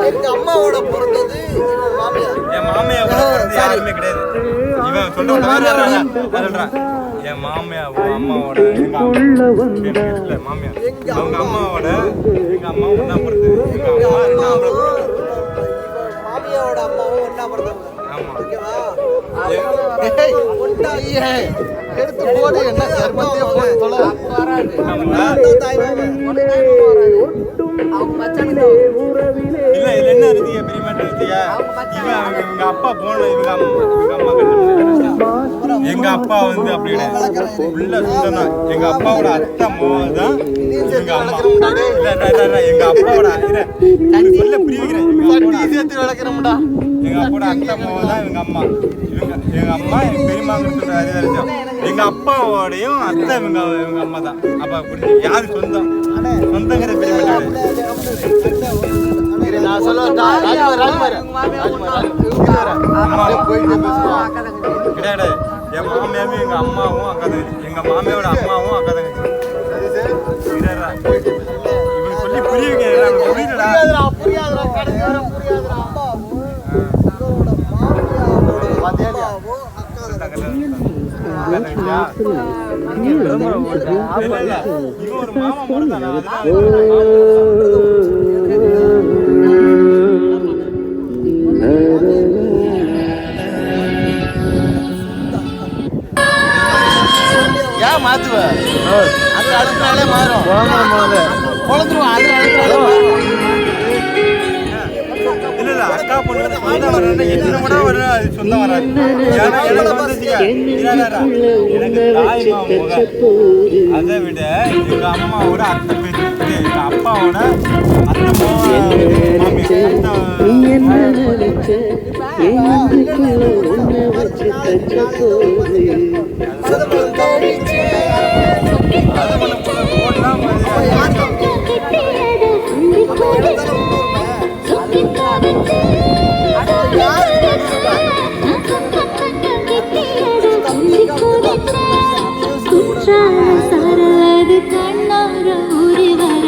எங்க அம்மாவோட பிறந்தது என் மாமியா யாருமே கிடையாது. இவன் சொல்றான் என் மாமியா அம்மாவோட எங்க மாமியா அவங்க அம்மாவோட எங்க அம்மா ஒன்னா பிறந்தது. மாமியாவோட அம்மாவும் ஒன்னா பிறந்தவங்க. ஆமா ஓகேவா? எடுத்து போடு. என்ன கர்மத்தையே போட்டு தொலை. இல்ல இதுல என்ன இருக்கு பெரிய மேட்டர் இருக்கியா? இவங்க அப்பா போன இவங்க அம்மா கல்யாணம் எங்க அப்பா வந்து அப்படி கிடையாது. உள்ள சொந்தம். எங்க அப்பாவோட அத்தை தான் எங்க அம்மா. இல்ல எங்க அப்பாவோட சொல்ல புரியுகிறேன். சேர்த்து விளக்கிறோம்டா. எங்க அப்பாவோட அத்தை தான் இவங்க அம்மா. எங்க அம்மா எங்க பெரியமாங்கன்னு சொல்ற அறிவு. எங்க அப்பாவோடையும் அத்தை இவங்க அம்மா தான். அப்ப புரிஞ்சு யாரு சொந்தம் சொந்தங்கிற பெரிய மேட்டர். நான் சொல்ல கிடையாது. என் மாமியாவும் எங்க அம்மாவும் அக்கா தங்கச்சி. எங்க மாமியாவோட அம்மாவும் அக்கா தங்கச்சி. இவங்க சொல்லி புரியுங்க. புரியுதுடா. ஒரு மாமா போடுதானா? ஏன் மாத்துவ? அந்த அடுத்தாலே மாறும். குழந்தைருவோம். அது அடுத்தாலே மாறும். இல்ல அக்கா பொண்ணு சொந்தம் வர்றா என்ன கூட வர சொந்தம் வராது. எனக்கு வந்துச்சுங்க எனக்கு தாய் மாமா அதை விட எங்க அம்மாவோட அத்தை பேச்சு எங்க அப்பாவோட அத்தை சரது கண்ணார ஒரு வர